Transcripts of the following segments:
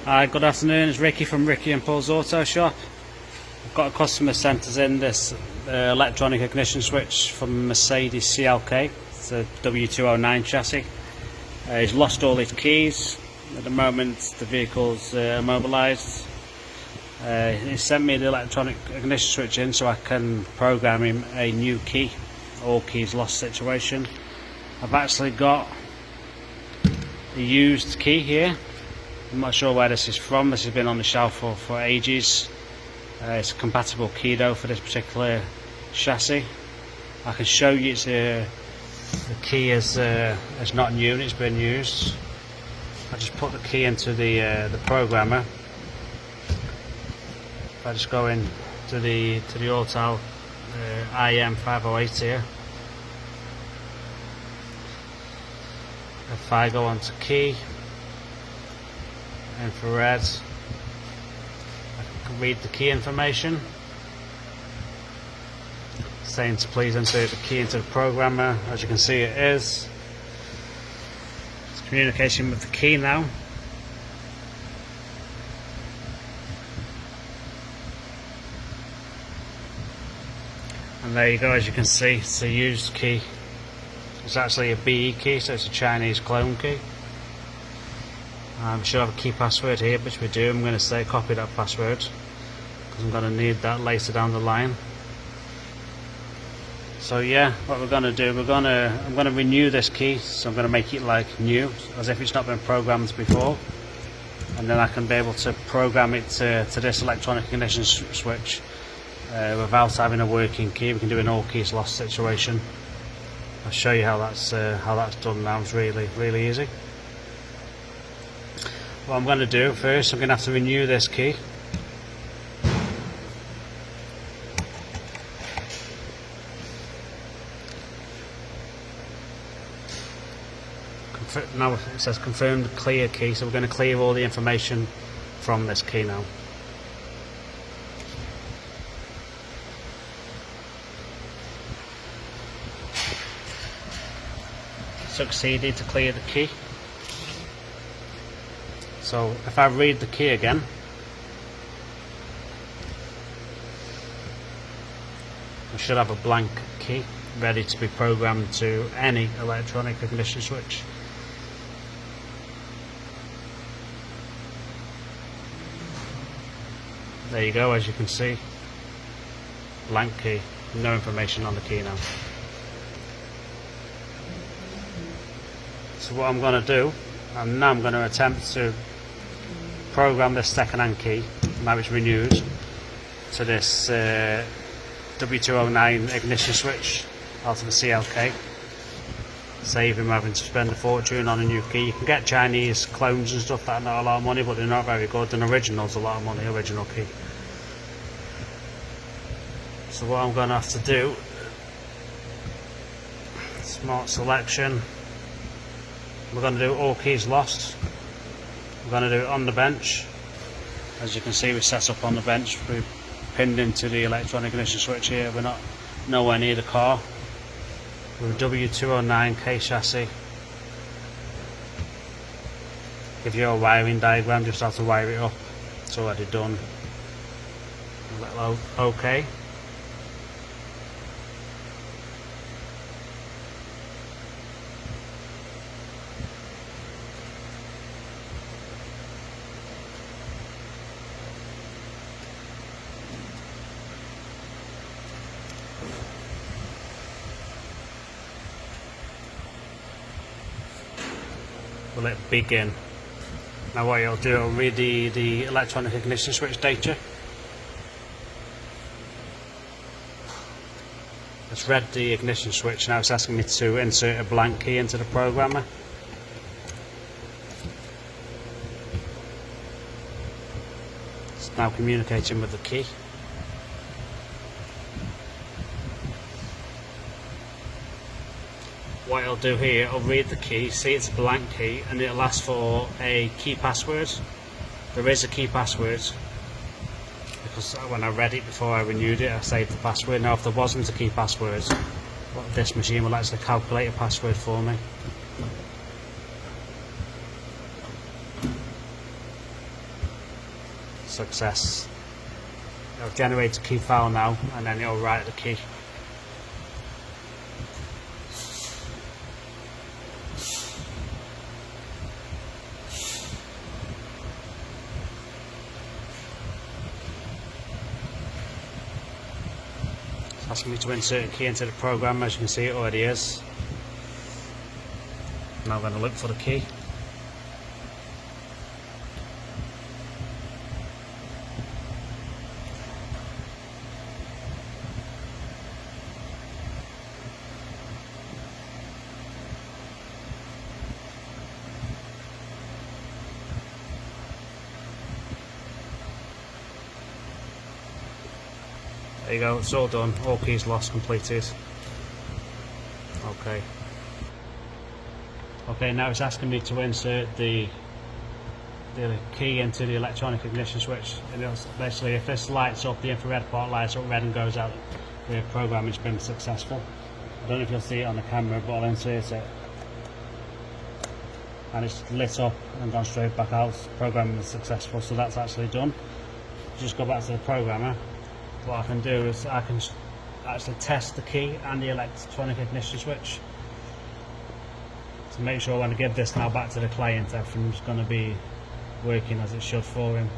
Hi, good afternoon. It's Ricky from Ricky and Paul's Auto Shop. I've got a customer sent us in this electronic ignition switch from Mercedes CLK. It's a W209 chassis. He's lost all his keys. At the moment the vehicle's immobilised. He sent me the electronic ignition switch in so I can program him a new key. All keys lost situation. I've actually got a used key here. I'm not sure where this is from. This has been on the shelf for ages. It's a compatible key though for this particular chassis. I can show you the key is not new and it's been used. I just put the key into the programmer. If I just go in to the Autel IM508 here. If I go on to key, infrared, I can read the key information saying to please insert the key into the programmer. As you can see, it is. It's communication with the key now. And there you go, as you can see, it's a used key. It's actually a BE key, so it's a Chinese clone key. We should have a key password here, which we do. I'm going to say copy that password because I'm going to need that later down the line. So yeah, what we're going to do, I'm going to renew this key, so I'm going to make it like new, as if it's not been programmed before, and then I can be able to program it to this electronic ignition switch without having a working key. We can do an all keys lost situation. I'll show you how that's done now. It's really easy. What I'm going to do first, I'm going to have to renew this key. Now it says confirmed clear key, so we're going to clear all the information from this key now. Succeeded to clear the key. So if I read the key again, I should have a blank key ready to be programmed to any electronic ignition switch. There you go, as you can see, blank key, no information on the key now. So what I'm going to do, and now I'm going to attempt to program this second-hand key, now it's renewed, to this W209 ignition switch out of the CLK. Save him having to spend a fortune on a new key. You can get Chinese clones and stuff that are not a lot of money, but they're not very good. An original's a lot of money, original key. So what I'm going to have to do, smart selection, we're going to do all keys lost. We're going to do it on the bench. As you can see, we're set up on the bench. We're pinned into the electronic ignition switch here. We're not nowhere near the car. With a W209K chassis. Give you a wiring diagram, just have to wire it up. It's already done. OK. Will it begin? Now what you'll do, I'll read the electronic ignition switch data. It's read the ignition switch, now it's asking me to insert a blank key into the programmer. It's now communicating with the key. What I'll do here, I'll read the key, see it's a blank key, and it'll ask for a key password. There is a key password because when I read it before I renewed it, I saved the password. Now if there wasn't a key password, this machine will actually calculate a password for me. success. It'll generate a key file now, and then it'll write the key. It's asking me to insert a key into the program. As you can see, it already is. Now I'm going to look for the key. There you go, it's all done, all keys lost, completed. Okay, now it's asking me to insert the key into the electronic ignition switch, and it's basically, if this lights up, the infrared port lights up red and goes out, the program has been successful. I don't know if you'll see it on the camera, but I'll insert it. And it's lit up and gone straight back out. The program is successful, so that's actually done. Just go back to the programmer. What I can do is I can actually test the key and the electronic ignition switch to make sure when I give this now back to the client, everything's going to be working as it should for him.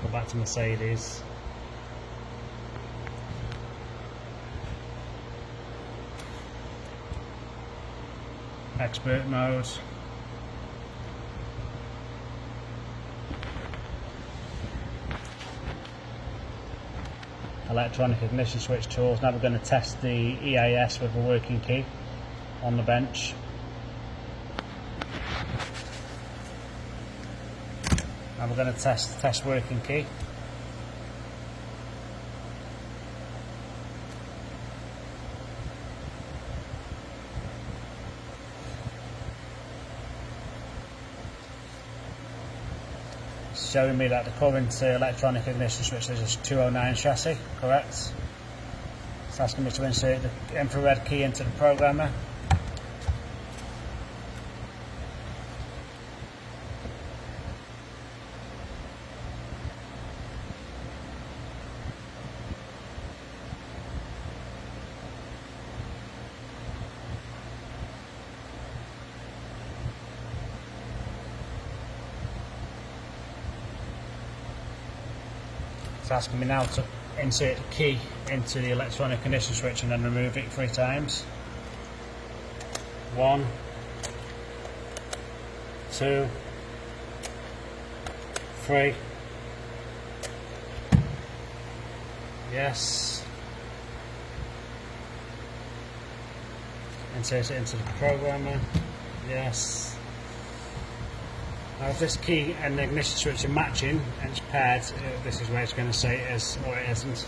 Go back to Mercedes. Expert mode. Electronic ignition switch tools. Now we're going to test the EIS with a working key on the bench. Now we're going to test working key. Showing me that the current electronic ignition switch is a 209 chassis, correct? It's asking me to insert the infrared key into the programmer. It's asking me now to insert the key into the electronic ignition switch and then remove it 3 times. 1, 2, 3. Yes. Insert it into the programmer. Yes. Now if this key and the ignition switch are matching and it's paired, this is where it's going to say it is or it isn't.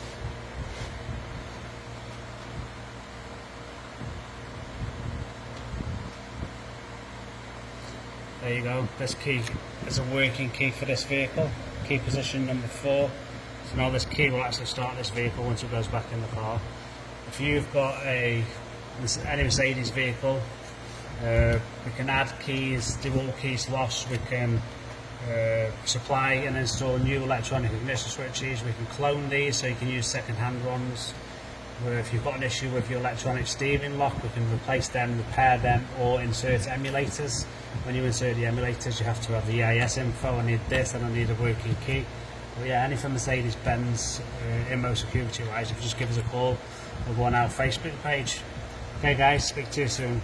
There you go, this key is a working key for this vehicle, key position number 4. So now this key will actually start this vehicle once it goes back in the car. If you've got any Mercedes vehicle, we can add keys, do all keys lost, we can supply and install new electronic ignition switches, we can clone these so you can use second-hand ones. If you've got an issue with your electronic steering lock, we can replace them, repair them, or insert emulators. When you insert the emulators, you have to have the EIS info. I need this and I need a working key. But yeah, anything Mercedes-Benz IMMO security wise, if you just give us a call or go on our Facebook page. Okay guys, speak to you soon.